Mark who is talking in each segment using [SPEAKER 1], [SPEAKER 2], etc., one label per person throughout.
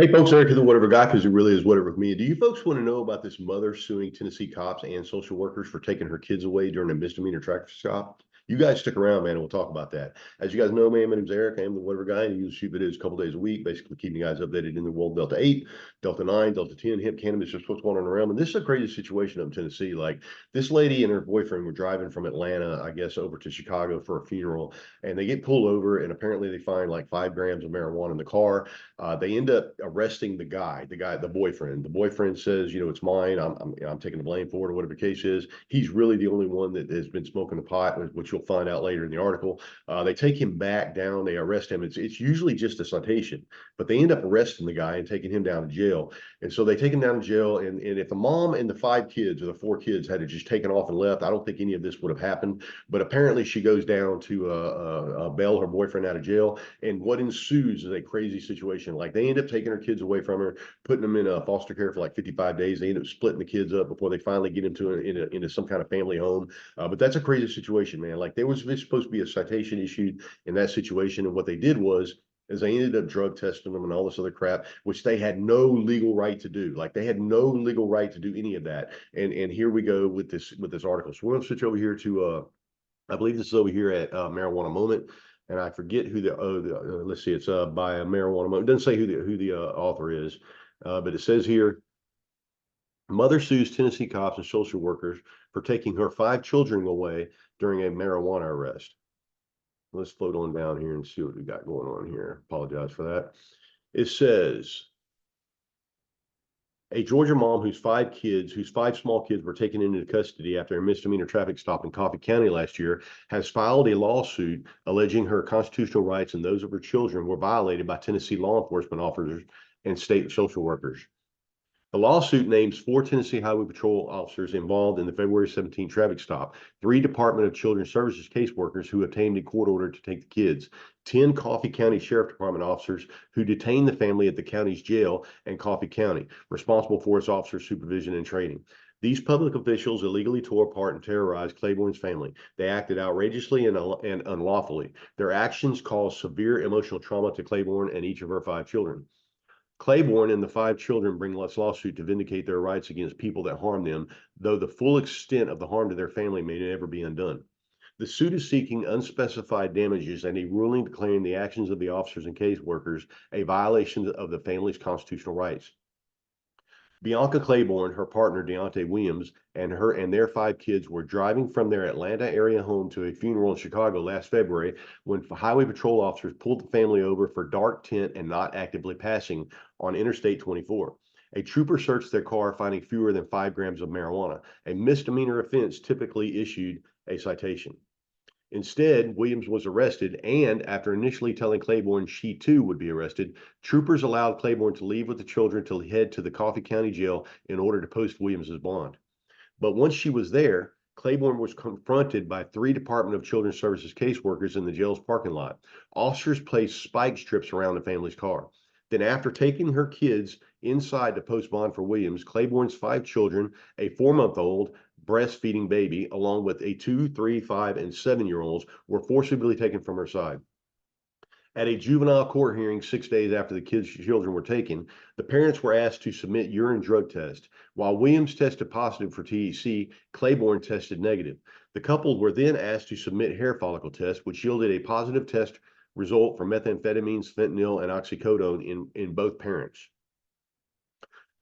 [SPEAKER 1] Hey folks, Eric to the Whatever Guy, because it really is whatever with me. Do you folks want to know about this mother suing Tennessee cops and social workers for taking her kids away during a misdemeanor traffic stop? You guys stick around, man, and we'll talk about that. As you guys know, man, my name's Eric. I am the Whatever Guy, and I usually shoot videos a couple days a week, basically keeping you guys updated in the world Delta 8, Delta 9, Delta 10, hemp cannabis, just what's going on around. And this is a crazy situation up in Tennessee. Like this lady and her boyfriend were driving from Atlanta, I guess, over to Chicago for a funeral, and they get pulled over, and apparently they find like 5 grams of marijuana in the car. They end up arresting the boyfriend. The boyfriend says, it's mine. I'm taking the blame for it, or whatever the case is. He's really the only one that has been smoking the pot, which you'll find out later in the article. They take him back down. They arrest him. It's usually just a citation, but they end up arresting the guy and taking him down to jail. And so they take him down to jail. And if the mom and the 5 kids or the 4 kids had just taken off and left, I don't think any of this would have happened. But apparently, she goes down to bail her boyfriend out of jail. And what ensues is a crazy situation. Like they end up taking her kids away from her, putting them in a foster care for like 55 days. They end up splitting the kids up before they finally get into some kind of family home. But that's a crazy situation, man. Like there was supposed to be a citation issued in that situation. And what they did was, is they ended up drug testing them and all this other crap, which they had no legal right to do. Like they had no legal right to do any of that. And here we go with this article. So we're gonna switch over here to I believe this is over here at Marijuana Moment, and I forget who let's see, it's by a Marijuana Moment. It doesn't say who the author is, but it says here, mother sues Tennessee cops and social workers for taking her 5 children away during a marijuana arrest. Let's float on down here and see what we got going on here. Apologize for that. It says, a Georgia mom whose 5 small kids were taken into custody after a misdemeanor traffic stop in Coffee County last year, has filed a lawsuit alleging her constitutional rights and those of her children were violated by Tennessee law enforcement officers and state social workers. The lawsuit names 4 Tennessee Highway Patrol officers involved in the February 17 traffic stop, 3 Department of Children's Services caseworkers who obtained a court order to take the kids, 10 Coffee County Sheriff Department officers who detained the family at the county's jail and Coffee County, responsible for its officer supervision and training. These public officials illegally tore apart and terrorized Claiborne's family. They acted outrageously and unlawfully. Their actions caused severe emotional trauma to Claiborne and each of her 5 children. Claiborne and the 5 children bring this lawsuit to vindicate their rights against people that harm them, though the full extent of the harm to their family may never be undone. The suit is seeking unspecified damages and a ruling declaring the actions of the officers and caseworkers a violation of the family's constitutional rights. Bianca Claiborne, her partner Deontay Williams, and their 5 kids were driving from their Atlanta area home to a funeral in Chicago last February when highway patrol officers pulled the family over for dark tint and not actively passing on Interstate 24. A trooper searched their car, finding fewer than 5 grams of marijuana. A misdemeanor offense typically issued a citation. Instead, Williams was arrested, and after initially telling Claiborne she too would be arrested, troopers allowed Claiborne to leave with the children to head to the Coffee County Jail in order to post Williams's bond. But once she was there, Claiborne was confronted by 3 Department of Children's Services caseworkers in the jail's parking lot. Officers placed spike strips around the family's car. Then, after taking her kids inside to post bond for Williams, Claiborne's 5 children, a 4-month-old, breastfeeding baby, along with a 2, 3, 5, and 7-year-olds, were forcibly taken from her side. At a juvenile court hearing 6 days after the children were taken, the parents were asked to submit urine drug tests. While Williams tested positive for THC, Claiborne tested negative. The couple were then asked to submit hair follicle tests, which yielded a positive test result for methamphetamines, fentanyl, and oxycodone in both parents.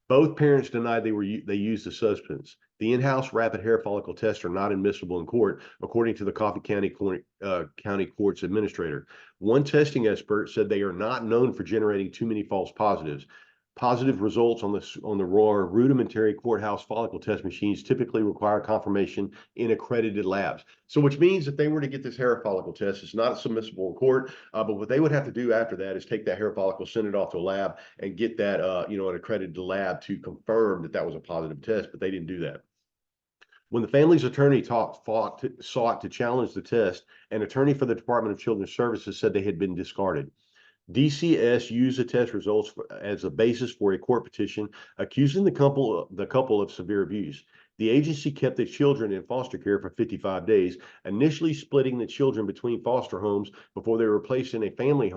[SPEAKER 1] Both parents denied they used the substance. The in-house rapid hair follicle tests are not admissible in court, according to the Coffee County Court's administrator. One testing expert said they are not known for generating too many false positives. Positive results on the raw rudimentary courthouse follicle test machines typically require confirmation in accredited labs. So, which means if they were to get this hair follicle test, it's not submissible in court. But what they would have to do after that is take that hair follicle, send it off to a lab, and get that an accredited lab to confirm that that was a positive test. But they didn't do that. When the family's attorney sought to challenge the test, an attorney for the Department of Children's Services said they had been discarded. DCS used the test results as a basis for a court petition accusing the couple of severe abuse. The agency kept the children in foster care for 55 days, initially splitting the children between foster homes before they were placed in a family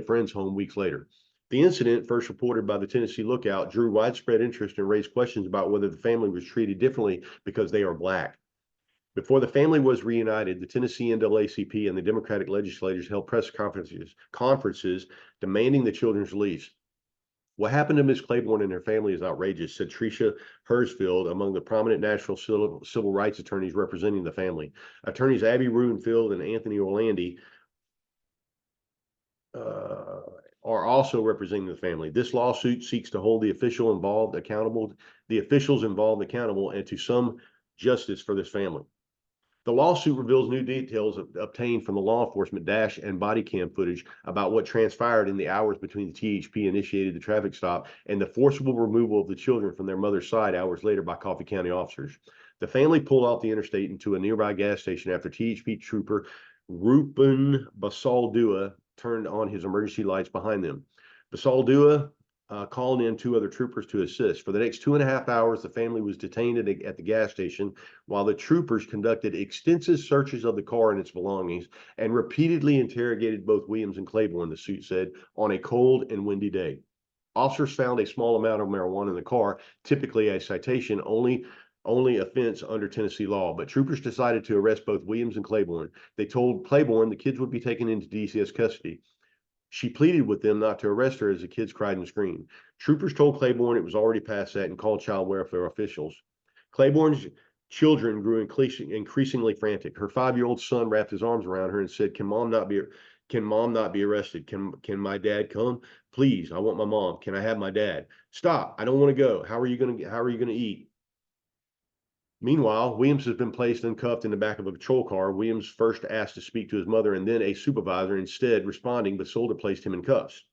[SPEAKER 1] friend's home weeks later. The incident, first reported by the Tennessee Lookout, drew widespread interest and raised questions about whether the family was treated differently because they are Black. Before the family was reunited, the Tennessee NAACP and the Democratic legislators held press conferences demanding the children's release. What happened to Ms. Claiborne and her family is outrageous, said Tricia Hersfield, among the prominent national civil rights attorneys representing the family. Attorneys Abby Rubenfield and Anthony Orlandi are also representing the family. This lawsuit seeks to hold the officials involved accountable, and to some justice for this family. The lawsuit reveals new details obtained from the law enforcement dash and body cam footage about what transpired in the hours between the THP initiated the traffic stop and the forcible removal of the children from their mother's side hours later by Coffee County officers. The family pulled off the interstate into a nearby gas station after THP trooper Rupen Basaldua turned on his emergency lights behind them. Basaldua called in 2 other troopers to assist. For the next 2.5 hours, the family was detained at the gas station while the troopers conducted extensive searches of the car and its belongings and repeatedly interrogated both Williams and Claiborne, the suit said, on a cold and windy day. Officers found a small amount of marijuana in the car, typically a citation only offense under Tennessee law, but troopers decided to arrest both Williams and Claiborne. They told Claiborne the kids would be taken into DCS custody. She pleaded with them not to arrest her as the kids cried and screamed. Troopers told Claiborne it was already past that and called child welfare officials. Claiborne's children grew increasingly frantic. Her 5-year-old son wrapped his arms around her and said, Can mom not be arrested? Can my dad come? Please, I want my mom. Can I have my dad? Stop. I don't want to go. How are you going to eat? Meanwhile, Williams has been placed uncuffed in the back of a patrol car. Williams first asked to speak to his mother and then a supervisor. Instead, responding, Basolda placed him in cuffs.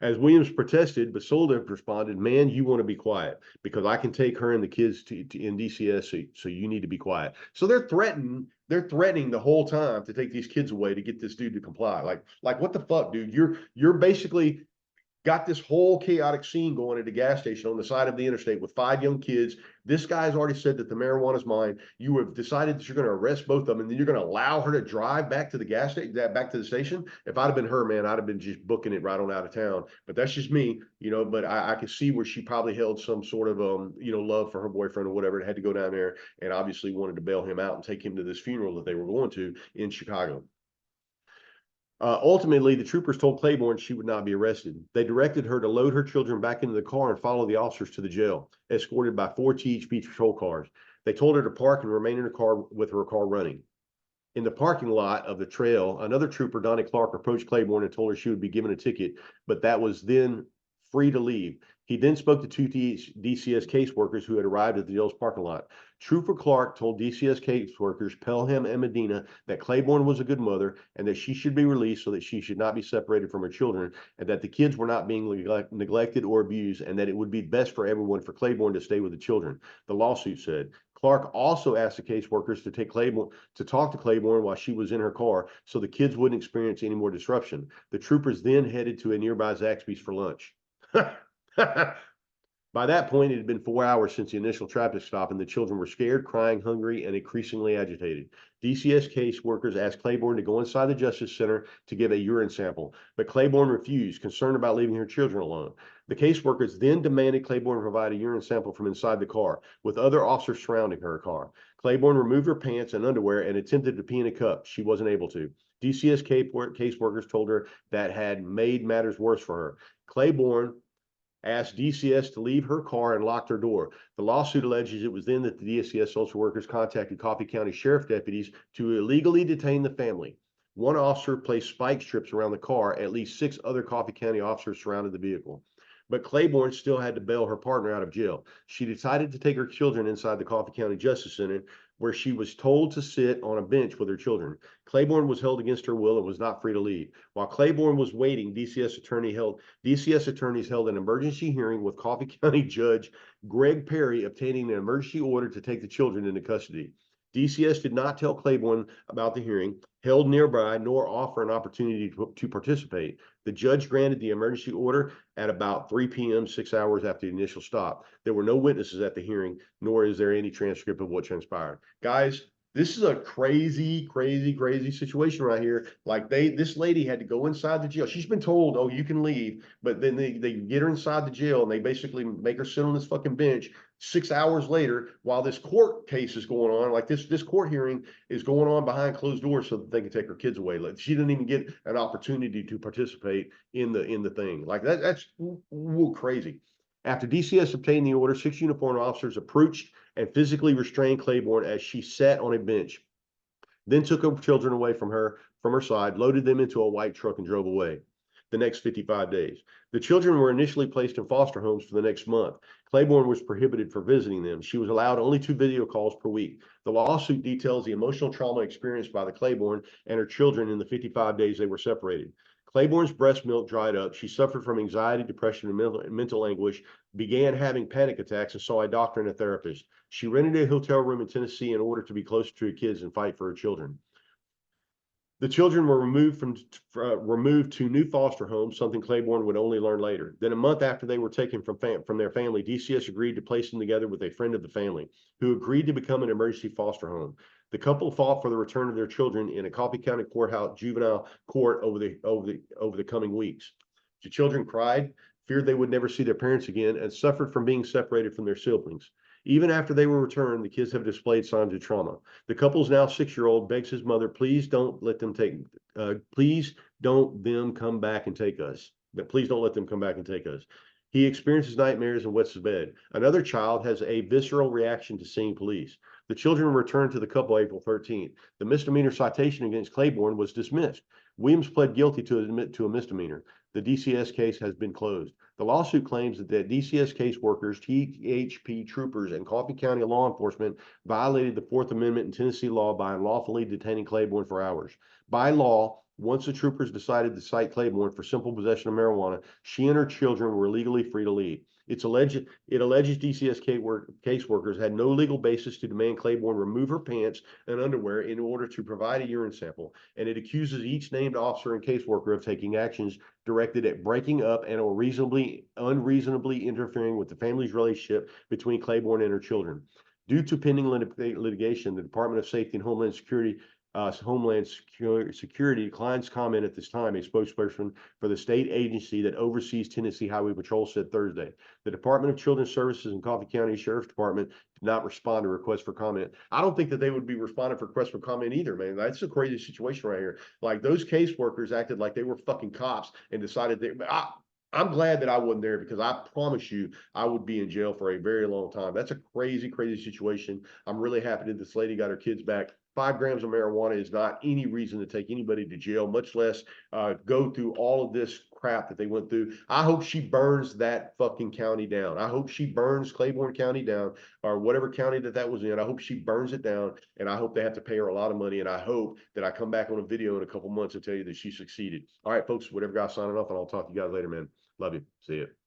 [SPEAKER 1] As Williams protested, Basolda responded, Man, you want to be quiet because I can take her and the kids in DCS, so you need to be quiet. So they're threatening the whole time to take these kids away to get this dude to comply. Like what the fuck, dude? You're basically got this whole chaotic scene going at a gas station on the side of the interstate with 5 young kids. This guy's already said that the marijuana is mine. You have decided that you're going to arrest both of them, and then you're going to allow her to drive back to the gas station, back to the station. If I'd have been her, man, I'd have been just booking it right on out of town. But that's just me, But I could see where she probably held some sort of love for her boyfriend or whatever, and had to go down there and obviously wanted to bail him out and take him to this funeral that they were going to in Chicago. Ultimately, the troopers told Claiborne she would not be arrested. They directed her to load her children back into the car and follow the officers to the jail, escorted by 4 THP patrol cars. They told her to park and remain in her car with her car running. In the parking lot of the trail, another trooper, Donnie Clark, approached Claiborne and told her she would be given a ticket, but that was then free to leave. He then spoke to 2 DCS caseworkers who had arrived at the jail's parking lot. Trooper Clark told DCS caseworkers Pelham and Medina that Claiborne was a good mother and that she should be released so that she should not be separated from her children, and that the kids were not being neglected or abused, and that it would be best for everyone for Claiborne to stay with the children, the lawsuit said. Clark also asked the caseworkers to talk to Claiborne while she was in her car so the kids wouldn't experience any more disruption. The troopers then headed to a nearby Zaxby's for lunch. By that point, it had been 4 hours since the initial traffic stop, and the children were scared, crying, hungry, and increasingly agitated. DCS caseworkers asked Claiborne to go inside the Justice Center to give a urine sample, but Claiborne refused, concerned about leaving her children alone. The caseworkers then demanded Claiborne provide a urine sample from inside the car, with other officers surrounding her car. Claiborne removed her pants and underwear and attempted to pee in a cup. She wasn't able to. DCS caseworkers told her that had made matters worse for her. Claiborne asked DCS to leave her car and locked her door. The lawsuit alleges it was then that the DCS social workers contacted Coffee County Sheriff deputies to illegally detain the family. One officer placed spike strips around the car. At least 6 other Coffee County officers surrounded the vehicle. But Claiborne still had to bail her partner out of jail. She decided to take her children inside the Coffee County Justice Center, where she was told to sit on a bench with her children. Claiborne was held against her will and was not free to leave. While Claiborne was waiting, DCS attorneys held an emergency hearing with Coffee County Judge Greg Perry, obtaining an emergency order to take the children into custody. DCS did not tell Claiborne about the hearing held nearby, nor offer an opportunity to participate. The judge granted the emergency order at about 3 p.m., 6 hours after the initial stop. There were no witnesses at the hearing, nor is there any transcript of what transpired. Guys, This is a crazy, crazy, crazy situation right here. Like this lady had to go inside the jail. She's been told, oh, you can leave, but then they get her inside the jail and they basically make her sit on this fucking bench 6 hours later while this court case is going on. Like this court hearing is going on behind closed doors so that they can take her kids away. Like she didn't even get an opportunity to participate in the thing. Like that's crazy. After DCS obtained the order, 6 uniformed officers approached and physically restrained Claiborne as she sat on a bench, then took her children away from her side, loaded them into a white truck, and drove away. The next 55 days. The children were initially placed in foster homes for the next month. Claiborne was prohibited for visiting them. She was allowed only 2 video calls per week. The lawsuit details the emotional trauma experienced by the Claiborne and her children in the 55 days they were separated. Claiborne's breast milk dried up. She suffered from anxiety, depression, and mental anguish, began having panic attacks, and saw a doctor and a therapist. She rented a hotel room in Tennessee in order to be closer to her kids and fight for her children. The children were removed to new foster homes, something Claiborne would only learn later. Then a month after they were taken from their family, DCS agreed to place them together with a friend of the family, who agreed to become an emergency foster home. The couple fought for the return of their children in a Coffee County courthouse juvenile court over the coming weeks. The children cried, feared they would never see their parents again, and suffered from being separated from their siblings. Even after they were returned, the kids have displayed signs of trauma. The couple's now 6-year-old begs his mother, please don't let them please don't them come back and take us. But please don't let them come back and take us. He experiences nightmares and wets his bed. Another child has a visceral reaction to seeing police. The children returned to the couple April 13th. The misdemeanor citation against Claiborne was dismissed. Williams pled guilty to a misdemeanor. The DCS case has been closed. The lawsuit claims that the DCS caseworkers, THP troopers, and Coffee County law enforcement violated the Fourth Amendment in Tennessee law by unlawfully detaining Claiborne for hours. By law, once the troopers decided to cite Claiborne for simple possession of marijuana, she and her children were legally free to leave. It alleges DCS caseworkers had no legal basis to demand Claiborne remove her pants and underwear in order to provide a urine sample, and it accuses each named officer and caseworker of taking actions directed at breaking up and or unreasonably interfering with the family's relationship between Claiborne and her children. Due to pending litigation, the Department of Safety and Homeland Security declines comment at this time. A spokesperson for the state agency that oversees Tennessee Highway Patrol said Thursday. The Department of Children's Services and Coffee County Sheriff's Department did not respond to requests for comment. I don't think that they would be responding for requests for comment either, man. That's a crazy situation right here. Like those caseworkers acted like they were fucking cops and decided I'm glad that I wasn't there, because I promise you I would be in jail for a very long time. That's a crazy, crazy situation. I'm really happy that this lady got her kids back. 5 grams of marijuana is not any reason to take anybody to jail, much less go through all of this crap that they went through. I hope she burns that fucking county down. I hope she burns Claiborne County down, or whatever county that was in. I hope she burns it down, and I hope they have to pay her a lot of money, and I hope that I come back on a video in a couple months and tell you that she succeeded. All right, folks, whatever guy signing off, and I'll talk to you guys later, man. Love you. See you.